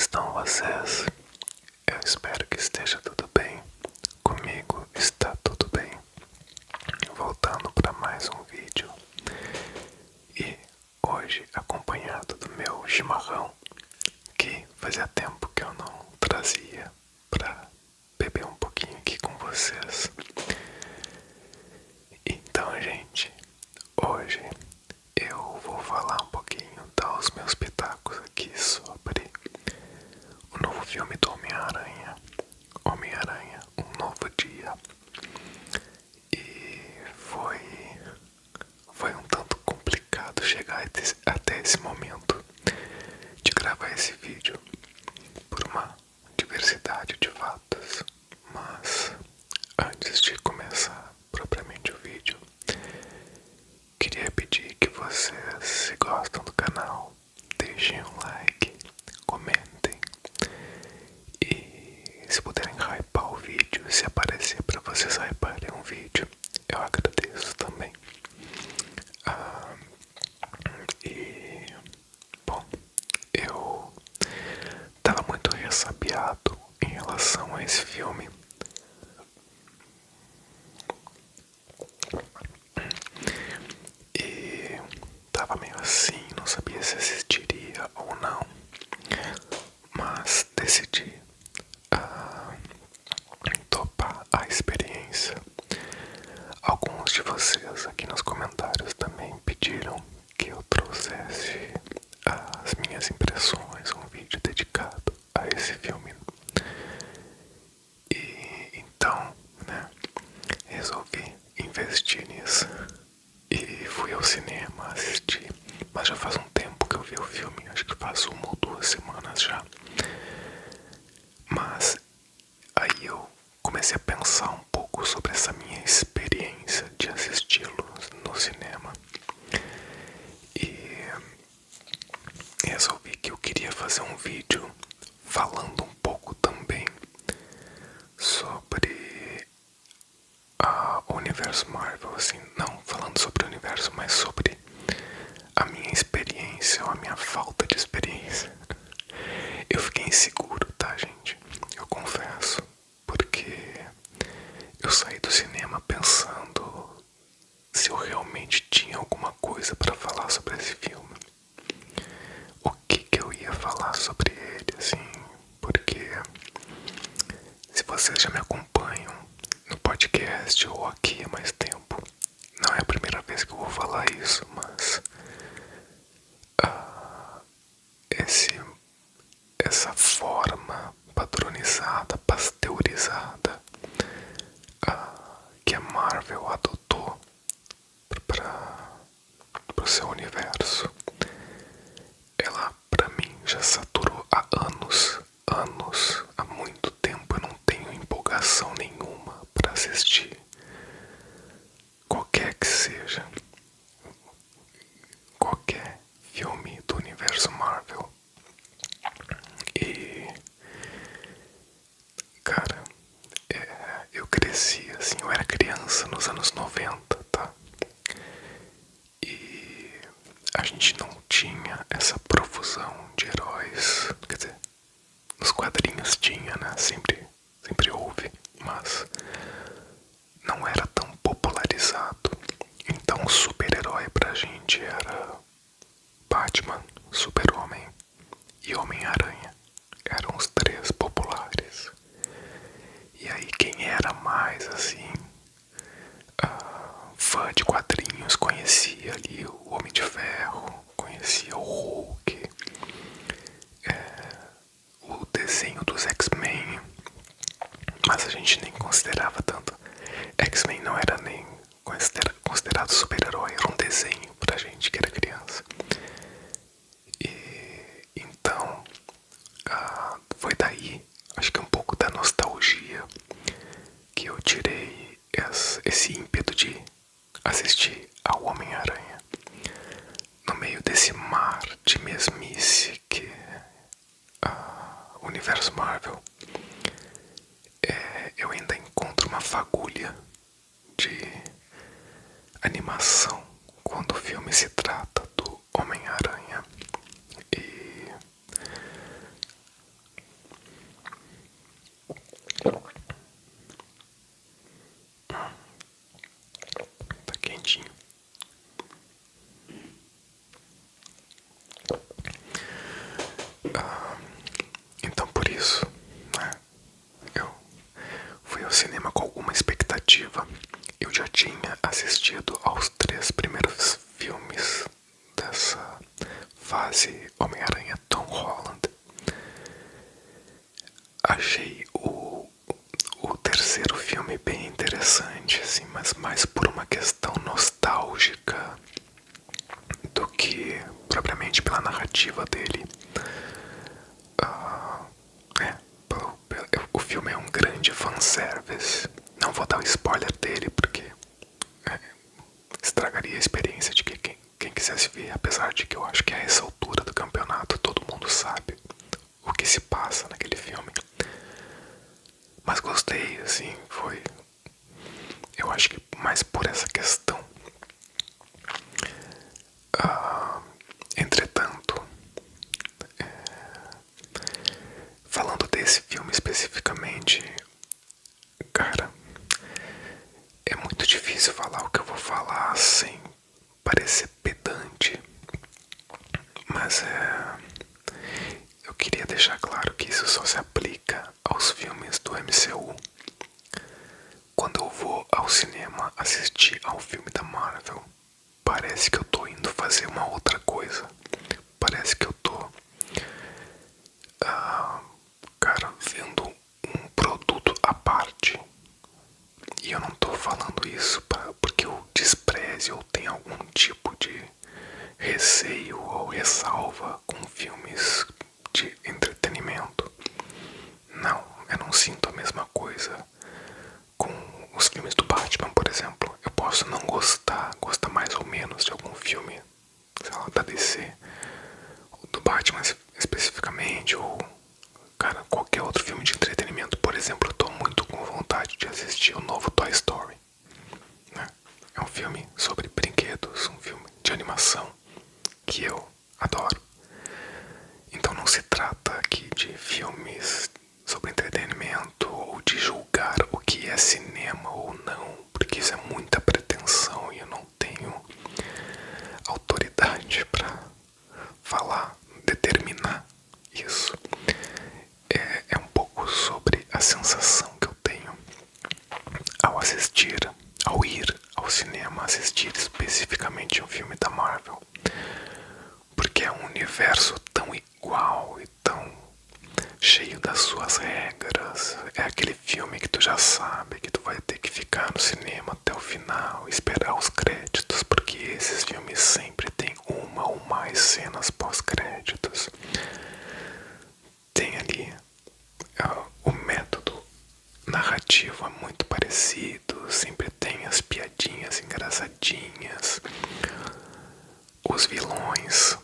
estão vocês? Eu espero que esteja tudo bem. Comigo está tudo bem. Voltando para mais um vídeo. E hoje acompanhado do meu chimarrão, que fazia tempo que eu não trazia para beber um pouquinho aqui com vocês. Então, gente, hoje eu vou falar um pouquinho, dar os meus pitacos aqui sobre o novo filme do Homem-Aranha, Homem-Aranha, Um Novo Dia. E foi um tanto complicado chegar até esse momento de gravar esse vídeo, por uma diversidade de fatos. Mas antes de começar propriamente o vídeo, queria pedir que vocês, se gostam do canal, deixem um like, comentem e se puderem hypar o vídeo, se aparecer para vocês hyparem um vídeo, eu agradeço também. E bom, eu tava muito ressabiado em relação a esse filme. E tava meio assim, não sabia se assistiria ou não, mas decidi topar a experiência. Alguns de vocês aqui nos comentários também pediram que eu trouxesse as minhas impressões, um vídeo dedicado a esse filme. E então, né, resolvi investir nisso e fui ao cinema assistir. Mas já faz um tempo que eu vi o filme, acho que faz 1 ou 2 semanas já. Mas aí eu comecei a pensar um pouco sobre essa minha experiência de assisti-lo no cinema. E resolvi que eu queria fazer um vídeo falando um pouco também sobre o universo Marvel, assim, não falando sobre o universo, mas sobre a minha experiência ou a minha falta de experiência. Eu fiquei inseguro, tá, gente? Eu confesso, porque eu saí do cinema pensando se eu realmente tinha alguma coisa para falar sobre esse filme. O que eu ia falar sobre ele, assim, porque se vocês já me acompanham no podcast ou aqui há mais tempo, não é a primeira vez que eu vou falar isso, mas essa forma padronizada, pasteurizada que a Marvel adotou para o seu universo, ela pra mim já saturou há anos, há muito tempo. Eu não tenho empolgação nenhuma para assistir qualquer que seja, qualquer filme do universo Marvel. E cara, eu cresci assim, eu era criança nos anos 90, tá? E a gente não tinha essa profusão de heróis, quer dizer, nos quadrinhos tinha, né? Sempre houve, mas não era tão popularizado. Então, super-herói pra gente era Batman, Super-Homem e Homem-Aranha. Eram os 3 populares. E aí, quem era mais assim, fã de quadrinhos, conhecia ali o Homem de Ferro, conhecia o Hulk, o desenho dos X-Men, mas a gente nem considerava tanto. X-Men não era nem considerado super-herói, era um desenho pra gente que era criança. E então, foi daí, acho que um pouco da nostalgia, que eu tirei esse ímpeto de assistir ao Homem-Aranha. No meio desse mar de mesmice que é o universo Marvel, eu ainda encontro uma fagulha de animação quando o filme se trata do Homem-Aranha. E assistido aos 3 primeiros filmes dessa fase Homem-Aranha Tom Holland. Achei o terceiro filme bem interessante, assim, mas mais por uma questão nostálgica do que propriamente pela narrativa dele. É, o filme é um grande fanservice. Não vou dar o spoiler dele porque estragaria a experiência de quem quisesse ver, apesar de que eu acho que a essa altura do campeonato todo mundo sabe o que se passa naquele filme. Mas gostei, assim, foi... Eu acho que mais por essa questão. Entretanto, falando desse filme especificamente, cara, é muito difícil falar o que eu vou falar sem parecer pedante. Mas eu queria deixar claro que isso só se aplica aos filmes do MCU. Quando eu vou ao cinema assistir ao filme da Marvel, parece que eu tô indo fazer uma outra coisa. Parece que eu tô, cara, vendo um produto à parte. E eu não tô falando isso porque eu despreze ou tenho algum tipo de receio ou ressalva com filmes de entretenimento. Não, eu não sinto a mesma coisa com os filmes do Batman, por exemplo. Eu posso não gostar mais ou menos de algum filme, sei lá, da DC, ou do Batman especificamente, ou, cara, qualquer outro filme de entretenimento. Por exemplo, eu tô muito com vontade de assistir o novo Toy Story, né? É um filme sobre brinquedos, um filme de animação que eu adoro. Então não se trata aqui de filmes sobre entretenimento ou de julgar o que é cinema ou não, porque isso é muita pretensão e eu não tenho autoridade para falar, determinar isso. É um pouco sobre a sensação que eu tenho ao assistir, ao ir ao cinema assistir especificamente um filme da Marvel, porque é um universo tão igual e tão cheio das suas regras. É aquele filme que tu já sabe que tu vai ter que ficar no cinema até o final, esperar os créditos, porque esses filmes sempre tem uma ou mais cenas pós-créditos. Tem ali o método narrativo é muito parecido, sempre tem as piadinhas engraçadinhas. Os vilões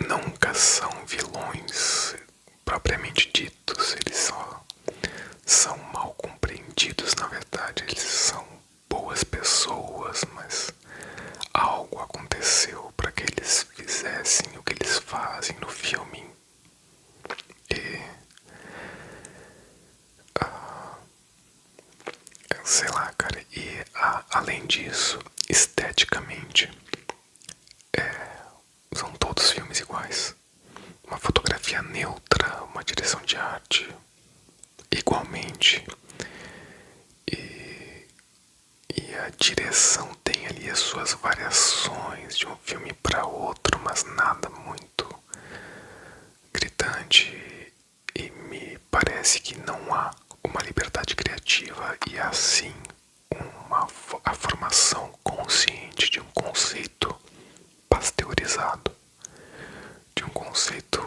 nunca são vilões propriamente ditos, eles só são mal compreendidos, na verdade. Eles são boas pessoas, mas algo aconteceu para que eles fizessem o que eles fazem no filme. E sei lá, cara, e além disso, esteticamente, são todos filmes iguais. Uma fotografia neutra, uma direção de arte igualmente. E a direção tem ali as suas variações de um filme para outro, mas nada muito gritante. E me parece que não há uma liberdade criativa e assim a formação consciente de um conceito pasteurizado, de um conceito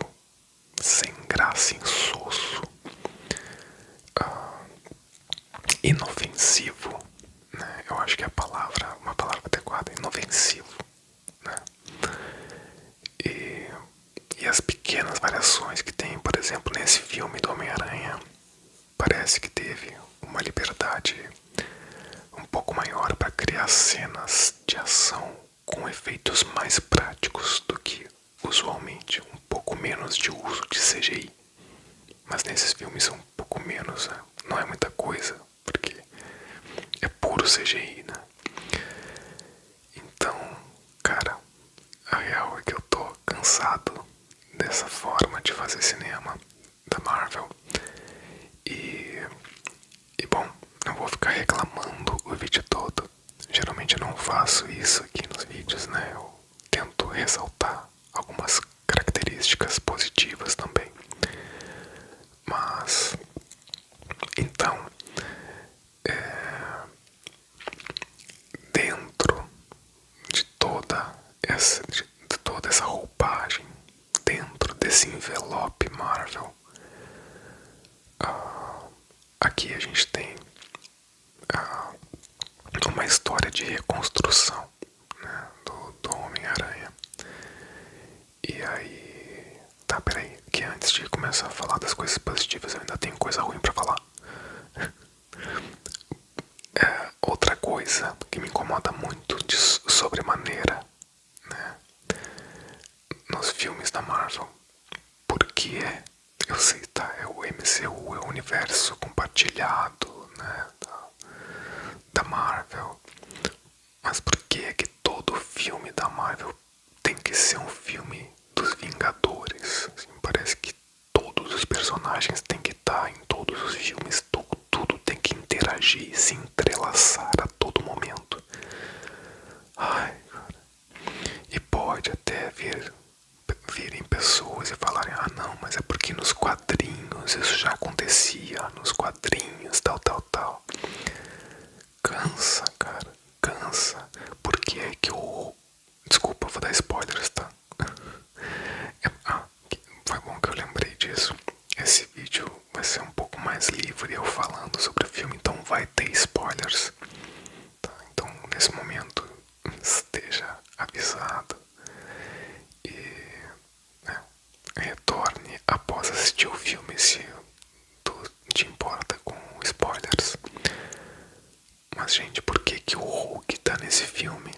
sem graça, insosso, inofensivo, né? Eu acho que é uma palavra adequada, inofensivo, né? E as pequenas variações que tem, por exemplo, nesse filme do Homem-Aranha, parece que teve uma liberdade um pouco maior para criar cenas de ação com efeitos mais práticos do que usualmente, um pouco menos de uso de CGI. Mas nesses filmes é um pouco menos, né? Não é muita coisa, porque é puro CGI, né? Então, cara, a real é que eu tô cansado dessa forma de fazer cinema da Marvel. E bom, não vou ficar reclamando o vídeo todo. geralmente eu não faço isso aqui nos vídeos, né? Eu tento ressaltar algumas características positivas também. Mas, então, dentro de toda essa roupagem, dentro desse envelope Marvel, aqui a gente tem uma história de reconstrução, né, do Homem-Aranha. E aí... Tá, peraí, que antes de começar a falar das coisas positivas eu ainda tenho coisa ruim pra falar. Outra coisa que me incomoda muito de sobremaneira, né, nos filmes da Marvel, porque eu sei, tá, é o MCU, é o universo compartilhado, né, da Marvel, mas por que é que todo filme da Marvel tem que ser um filme dos Vingadores? Assim, parece que todos os personagens têm que estar em todos os filmes, tudo tem que interagir, se entrelaçar a todo momento. Ai, cara. E pode até virem pessoas e falarem: ah não, mas é porque nos quadrinhos isso já acontecia, nos quadrinhos, tal. Cansa, cara, cansa. Porque é que o... Desculpa, vou dar spoilers, tá? Foi bom que eu lembrei disso. Esse vídeo vai ser um pouco mais livre, eu falando sobre o filme, então vai ter spoilers, tá? Então, nesse momento, esteja avisado e, né, retorne após assistir o filme se tu te importa com spoilers. Mas, gente, por que que o Hulk tá nesse filme?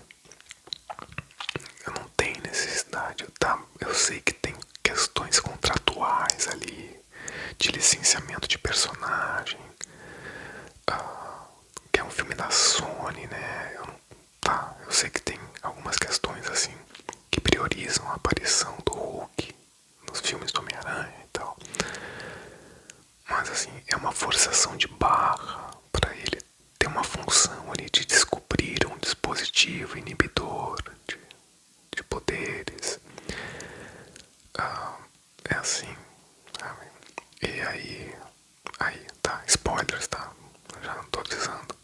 Eu não tenho necessidade, tá? Eu sei que tem questões contratuais ali, de licenciamento de personagem, que é um filme da Sony, né? Eu sei que tem algumas questões assim que priorizam a aparição do Hulk nos filmes do Homem-Aranha e tal. Mas assim, é uma forçação de barra para ele ter uma função ali de descobrir um dispositivo inibidor de poderes. É assim, sabe? E aí, tá, spoilers, tá? Já não tô avisando.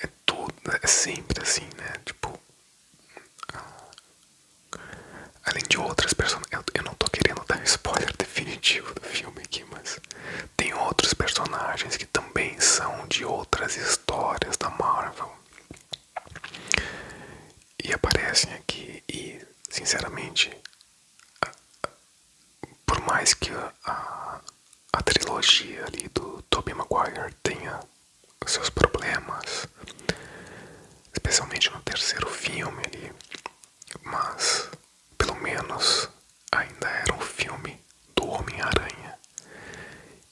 É tudo, é sempre assim, né? Tipo, além de outras personagens, eu não tô querendo dar spoiler definitivo do filme aqui, mas tem outros personagens que também são de outras histórias da Marvel e aparecem aqui e, sinceramente, por mais que a trilogia ali do Tobey Maguire tenha os seus problemas, especialmente no terceiro filme ali, mas pelo menos ainda era um filme do Homem-Aranha.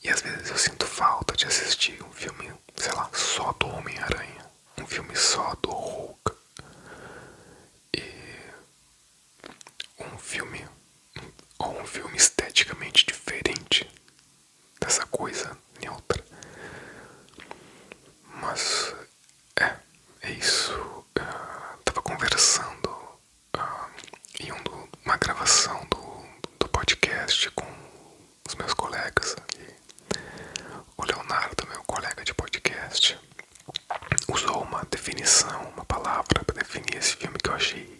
E às vezes eu sinto falta de assistir um filme, sei lá, só do Homem-Aranha, um filme só do Hulk, e um filme, ou um filme esteticamente diferente dessa coisa neutra. Mas é isso. Tava conversando em uma gravação do podcast com os meus colegas aqui. O Leonardo, meu colega de podcast, usou uma definição, uma palavra para definir esse filme que eu achei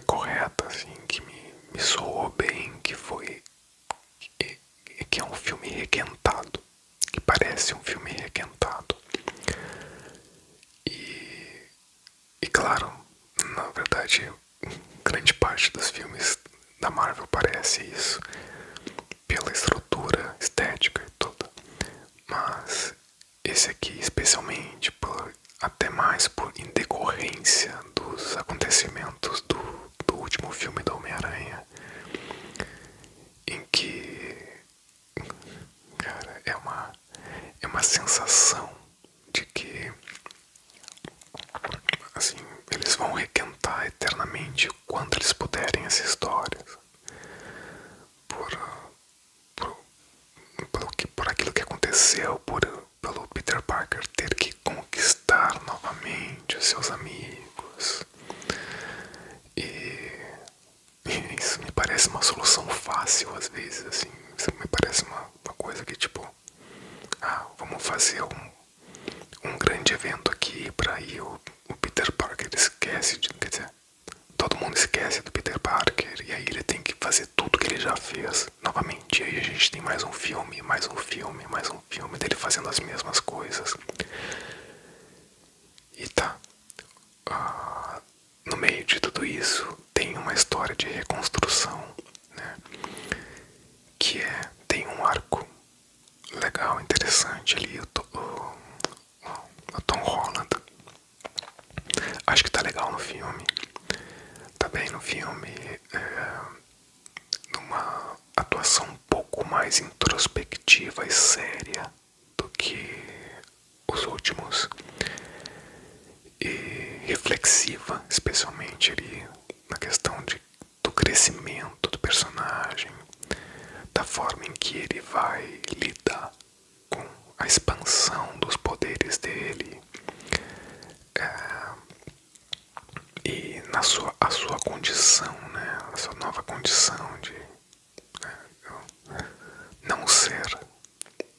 correta, assim, que me soou bem, que foi que é um filme requentado, que parece um filme requentado. E claro, na verdade, grande parte dos filmes da Marvel parece isso, pela estrutura estética e tudo. Mas esse aqui, especialmente, até mais por decorrência dos acontecimentos do último filme do Homem-Aranha, em que, cara, é uma sensação de que, assim, eles vão requentar eternamente quando eles puderem essa história, por aquilo que aconteceu, pelo Peter Parker seus amigos. E isso me parece uma solução fácil às vezes, assim. Isso me parece uma coisa que tipo, vamos fazer um grande evento aqui pra ir o Peter Parker esquece de, quer dizer, todo mundo esquece do Peter Parker e aí ele tem que fazer tudo que ele já fez novamente. E aí a gente tem mais um filme, mais um filme, mais um filme dele fazendo as mesmas coisas. E tá. No meio de tudo isso tem uma história de reconstrução, né? Que tem um arco legal, interessante ali, o Tom Holland. Acho que tá legal no filme. Tá bem no filme. Numa atuação um pouco mais introspectiva e séria do que os últimos. E reflexiva, especialmente ali na questão do crescimento do personagem, da forma em que ele vai lidar com a expansão dos poderes dele, e a sua condição, né, a sua nova condição de não ser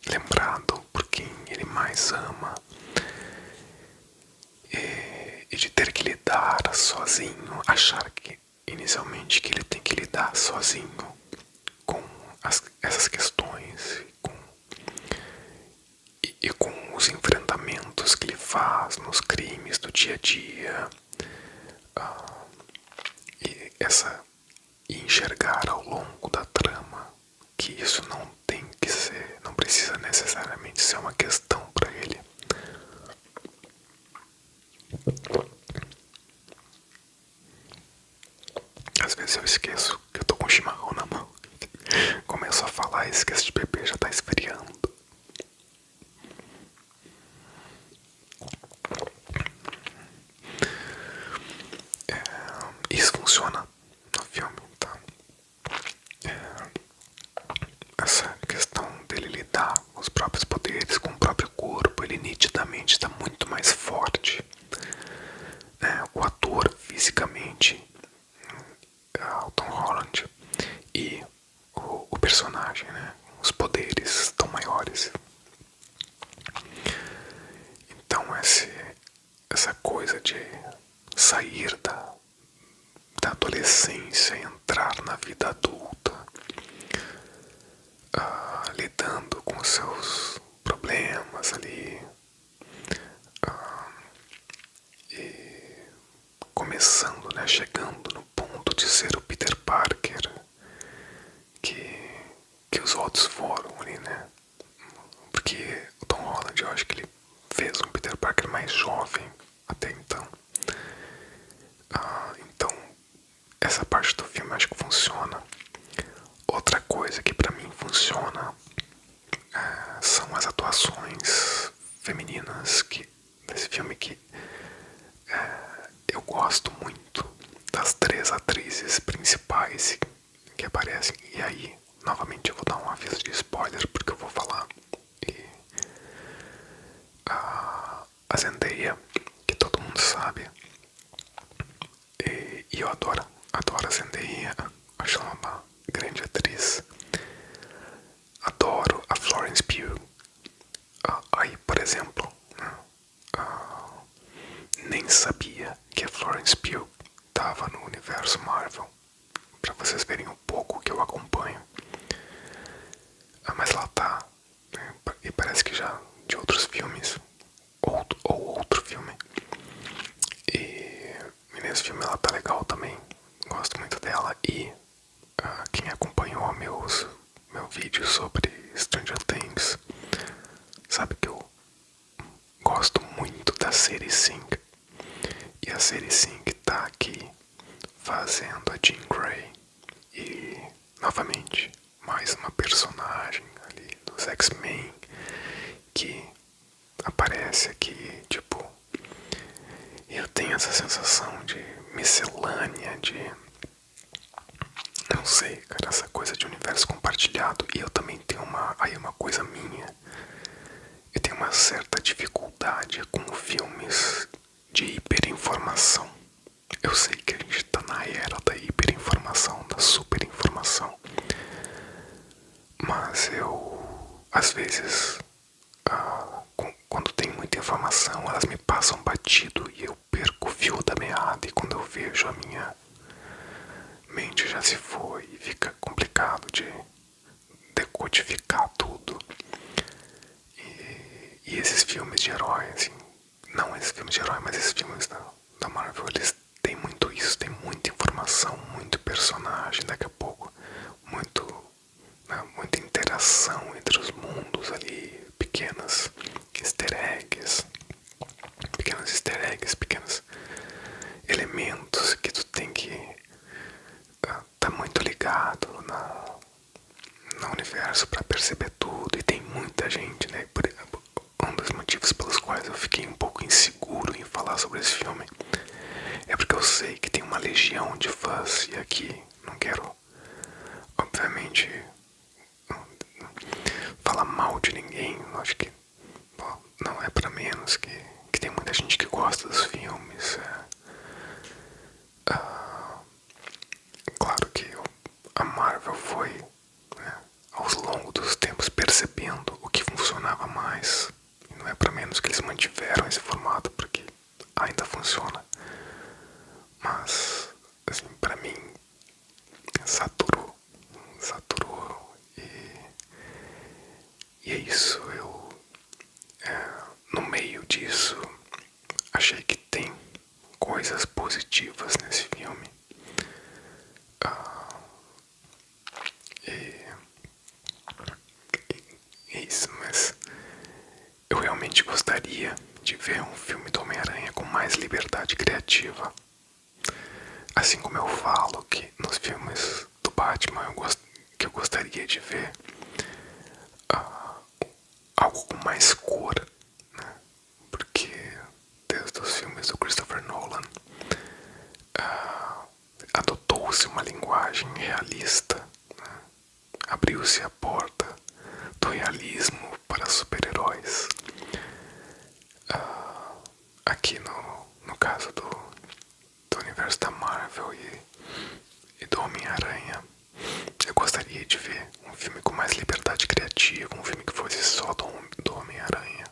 lembrado por quem ele mais ama, e de ter que lidar sozinho, achar que inicialmente que ele tem que lidar sozinho com essas questões, e com os enfrentamentos que ele faz nos crimes do dia a dia, e enxergar ao longo da trama que isso não tem que ser, não precisa necessariamente ser uma questão para ele. Às vezes eu esqueço que eu tô com chimarrão na mão. Começo a falar e esqueço de beber, já tá esfriando. Isso funciona no filme, tá? Essa questão dele lidar com os próprios poderes, com o próprio corpo, ele nitidamente está muito mais forte. O ator fisicamente, o Tom Holland, e o personagem, né? Os poderes estão maiores. Então essa coisa de sair da adolescência e entrar na vida adulta, lidando com seus problemas ali, e começando, né, chegando no ponto de ser o Peter Parker que os outros foram ali, né? Porque o Tom Holland, eu acho que ele fez um Peter Parker mais jovem até então. Então, essa parte do filme acho que funciona. Outra coisa que pra mim funciona são as atuações femininas desse filme, que eu gosto muito das 3 atrizes principais que aparecem. E aí, novamente, eu vou dar um aviso de spoiler porque eu vou falar. A Zendaya, que todo mundo sabe, e eu adoro a Zendaya, acho ela uma grande atriz. Adoro a Florence Pugh. Aí, por exemplo, nem sabia que a Florence Pugh estava no universo Marvel, para vocês verem um pouco que eu acompanho. Mas ela tá, né, e parece que já de outros filmes, ou outro filme. E nesse filme ela tá legal também, gosto muito dela. E quem acompanhou meu vídeo sobre Stranger Things sabe que eu gosto muito da série Sync. E a série Sync tá aqui fazendo a Jean Grey. E novamente, mais uma personagem ali dos X-Men que aparece aqui, tipo, eu tenho essa sensação de miscelânea, de, não sei, cara, essa coisa de universo compartilhado. E eu também tenho uma coisa minha, eu tenho uma certa dificuldade com filmes de sentido e eu perco o fio da meada, e quando eu vejo a minha mente já se foi e fica complicado de decodificar tudo. E esses filmes de herói, assim, não esses filmes de herói, mas esses filmes da Marvel, eles têm muito isso, tem muita informação, muito personagem, daqui a pouco, muita interação entre os mundos ali, pequenos easter eggs, pequenos elementos que tu tem que tá muito ligado no universo para perceber tudo. E tem muita gente, né? Um dos motivos pelos quais eu fiquei um pouco inseguro em falar sobre esse filme é porque eu sei que tem uma legião de fãs, e aqui não quero, obviamente, falar mal de ninguém. Eu acho que não é pra menos que tem muita gente que gosta dos filmes. Claro que a Marvel foi, né, ao longo dos tempos, percebendo o que funcionava mais. E não é pra menos que eles mantiveram esse formato, porque ainda funciona. Mas, assim, pra mim, saturou. E é isso. No meio disso, achei que tem coisas positivas nesse filme. É isso, mas eu realmente gostaria de ver um filme do Homem-Aranha com mais liberdade criativa. Assim como eu falo que nos filmes do Batman que eu gostaria de ver algo com mais cor, né? Porque desde os filmes do Christopher Nolan adotou-se uma linguagem realista, né? Abriu-se a porta do realismo para super-heróis. Aqui no caso do universo da Marvel e do Homem-Aranha, eu gostaria de ver um filme com mais liberdade criativa, um filme que fosse só do Homem-Aranha.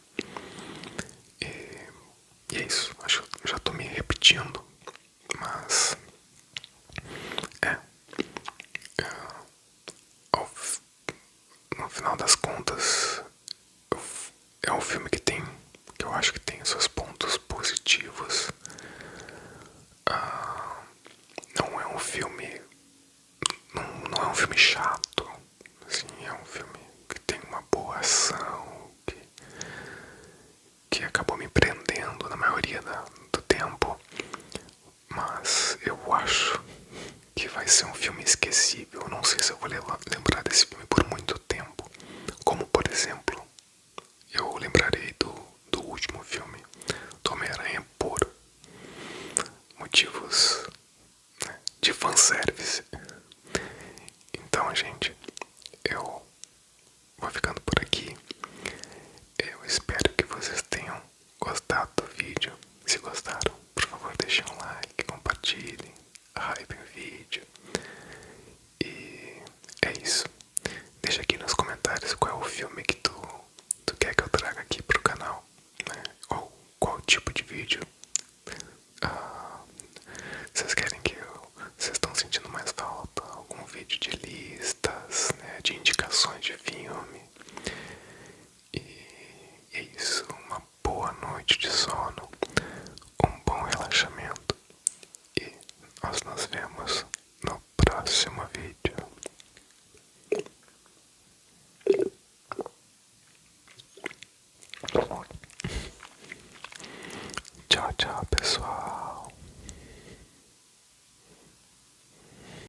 E é isso, acho que eu já tô me repetindo, mas é, no final das contas, é um filme que eu acho que tem seus pontos positivos. Não é um filme, não é um filme chato, assim, é um filme que tem uma boa ação, que acabou me prendendo na maioria do tempo. Mas eu acho que vai ser um filme esquecível. Eu não sei se eu vou lembrar desse filme por muito tempo. Como, por exemplo, eu lembrarei do último filme do Homem-Aranha por motivos, né, de fanservice. Então, gente, eu vou ficando por aqui. Eu espero que vocês tenham gostado do vídeo. Se gostaram, por favor, deixem um like, compartilhem, hypem o vídeo. E é isso. Deixa aqui nos comentários qual é o filme que tu quer que eu traga aqui pro canal, né? Ou qual tipo de vídeo. Vocês querem que vocês estão sentindo mais falta? Algum vídeo de listas, né, de indicações de filme? E é isso. Uma boa noite de sono, um bom relaxamento, e nós nos vemos no próximo vídeo. Tchau, tchau, pessoal.